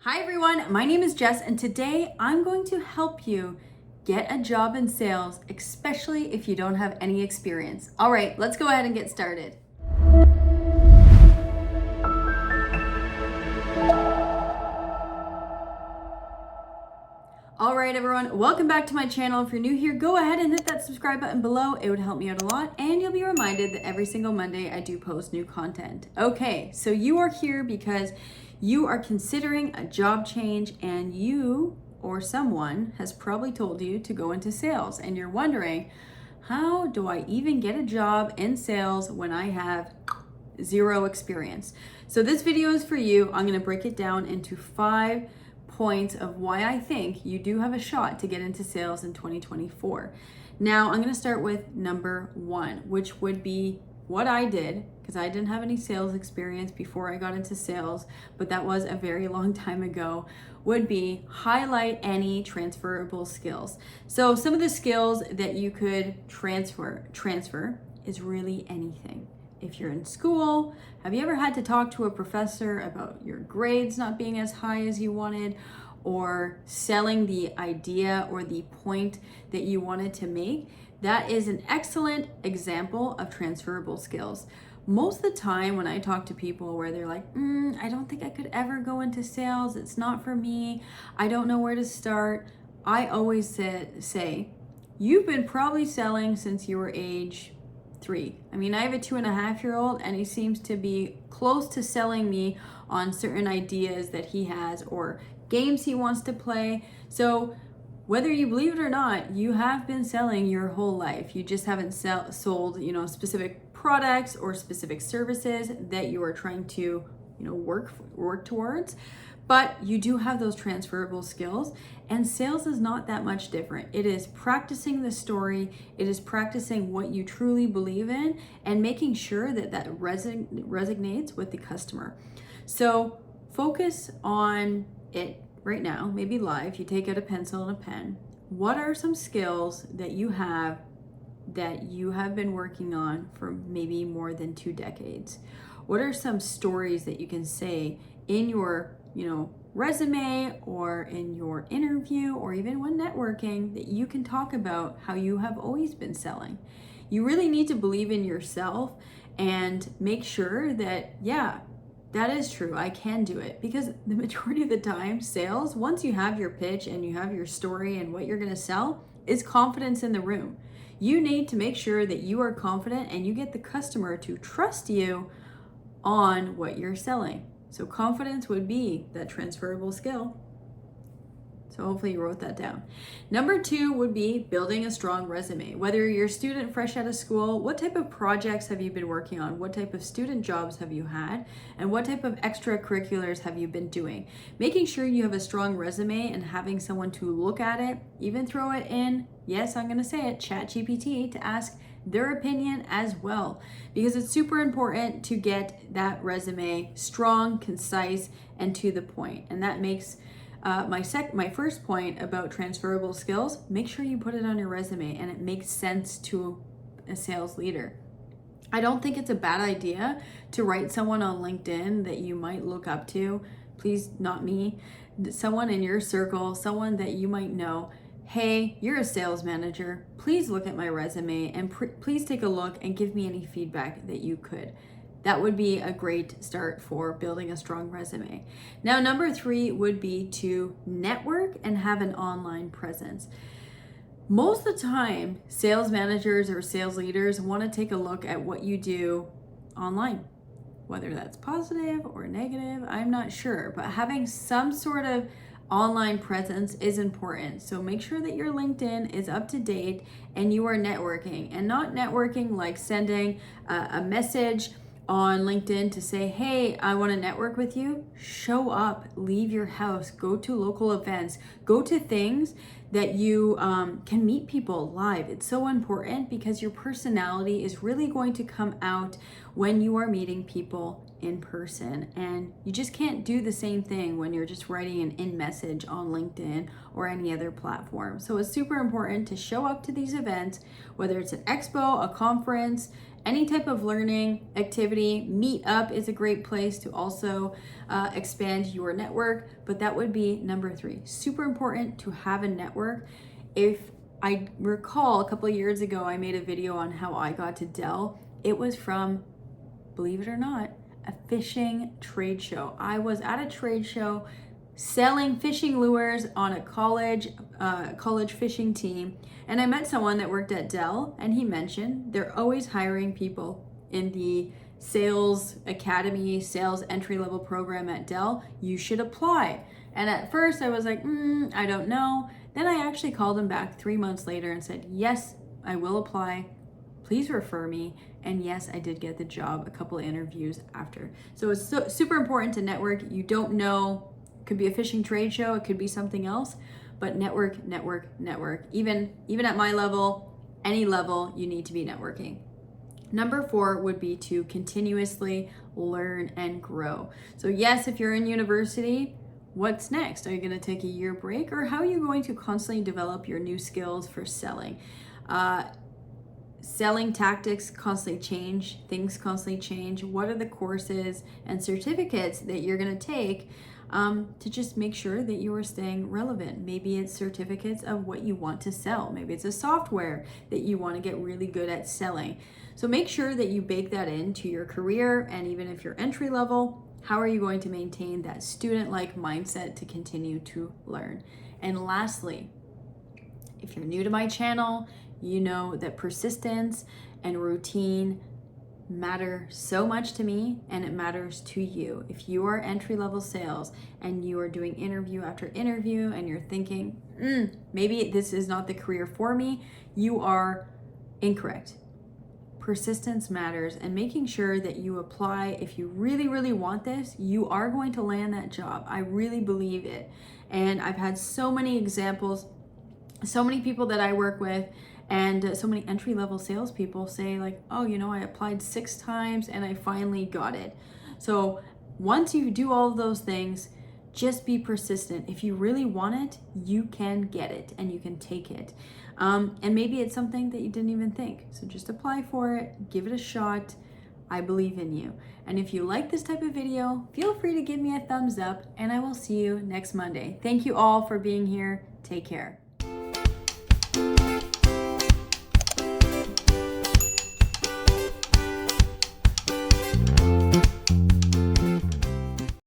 Hi everyone, my name is Jess and today I'm going to help you get a job in sales, especially if you don't have any experience. All right, let's go ahead and get started. All right, everyone, welcome back to my channel. If you're new here, go ahead and hit that subscribe button below. It would help me out a lot, and you'll be reminded that every single Monday I do post new content. Okay, so you are here because you are considering a job change, and you or someone has probably told you to go into sales, and you're wondering, how do I even get a job in sales when I have zero experience? So this video is for you. I'm going to break it down into 5 points of why I think you do have a shot to get into sales in 2024. Now, I'm going to start with number 1, which would be what I did, because I didn't have any sales experience before I got into sales, but that was a very long time ago, would be highlight any transferable skills. So some of the skills that you could transfer is really anything. If you're in school, have you ever had to talk to a professor about your grades not being as high as you wanted, or selling the idea or the point that you wanted to make? That is an excellent example of transferable skills. Most of the time when I talk to people where they're like, I don't think I could ever go into sales, it's not for me, I don't know where to start, I always say, you've been probably selling since you were age 3. I mean, I have a 2.5-year-old and he seems to be close to selling me on certain ideas that he has or games he wants to play. So whether you believe it or not, you have been selling your whole life. You just haven't sold, specific products or specific services that you are trying to, work towards. But you do have those transferable skills, and sales is not that much different. It is practicing the story, it is practicing what you truly believe in, and making sure that that resonates with the customer. So focus on it right now, maybe live. You take out a pencil and a pen. What are some skills that you have been working on for maybe more than 2 decades? What are some stories that you can say in your resume or in your interview or even when networking that you can talk about how you have always been selling? You really need to believe in yourself and make sure that, that is true, I can do it. Because the majority of the time, sales, once you have your pitch and you have your story and what you're going to sell, is confidence in the room. You need to make sure that you are confident and you get the customer to trust you on what you're selling. So confidence would be that transferable skill. So hopefully you wrote that down. Number 2 would be building a strong resume. Whether you're a student fresh out of school, what type of projects have you been working on? What type of student jobs have you had? And what type of extracurriculars have you been doing? Making sure you have a strong resume and having someone to look at it, even throw it in, yes, I'm going to say it, ChatGPT, to ask their opinion as well, because it's super important to get that resume strong, concise, and to the point. And that makes my first point about transferable skills. Make sure you put it on your resume and it makes sense to a sales leader. I don't think it's a bad idea to write someone on LinkedIn that you might look up to. Please, not me. Someone in your circle, someone that you might know. Hey, you're a sales manager. Please look at my resume and please take a look and give me any feedback that you could. That would be a great start for building a strong resume. Now, number 3 would be to network and have an online presence. Most of the time, sales managers or sales leaders want to take a look at what you do online. Whether that's positive or negative, I'm not sure, but having some sort of online presence is important. So make sure that your LinkedIn is up to date and you are networking, and not networking like sending a message on LinkedIn to say, hey, I want to network with you. Show up, leave your house, go to local events, go to things that you can meet people live. It's so important because your personality is really going to come out when you are meeting people in person, and you just can't do the same thing when you're just writing an in message on LinkedIn or any other platform. So it's super important to show up to these events, whether it's an expo, a conference, any type of learning activity. Meetup is a great place to also expand your network, but that would be number 3. Super important to have a network. If I recall, a couple of years ago, I made a video on how I got to Dell. It was from, believe it or not, a fishing trade show. I was at a trade show selling fishing lures on a college fishing team, and I met someone that worked at Dell, and he mentioned they're always hiring people in the sales academy, sales entry level program at Dell. You should apply. And at first I was like, I don't know. Then I actually called him back 3 months later and said, yes, I will apply. Please refer me. And yes, I did get the job, a couple of interviews after. So it's super important to network. You don't know, it could be a fishing trade show, it could be something else, but network. Even at my level, any level, you need to be networking. Number 4 would be to continuously learn and grow. So yes, if you're in university, what's next? Are you going to take a year break, or how are you going to constantly develop your new skills for selling? Selling tactics constantly change, things constantly change. What are the courses and certificates that you're going to take to just make sure that you are staying relevant? Maybe it's certificates of what you want to sell. Maybe it's a software that you want to get really good at selling. So make sure that you bake that into your career, and even if you're entry level, how are you going to maintain that student-like mindset to continue to learn? And lastly, if you're new to my channel, you know that persistence and routine matter so much to me, and it matters to you. If you are entry-level sales and you are doing interview after interview and you're thinking, maybe this is not the career for me, you are incorrect. Persistence matters, and making sure that you apply. If you really, really want this, you are going to land that job. I really believe it. And I've had so many examples, so many people that I work with, and so many entry-level salespeople say like, oh, I applied 6 times and I finally got it. So once you do all of those things, just be persistent. If you really want it, you can get it and you can take it. And maybe it's something that you didn't even think. So just apply for it, give it a shot. I believe in you. And if you like this type of video, feel free to give me a thumbs up, and I will see you next Monday. Thank you all for being here. Take care.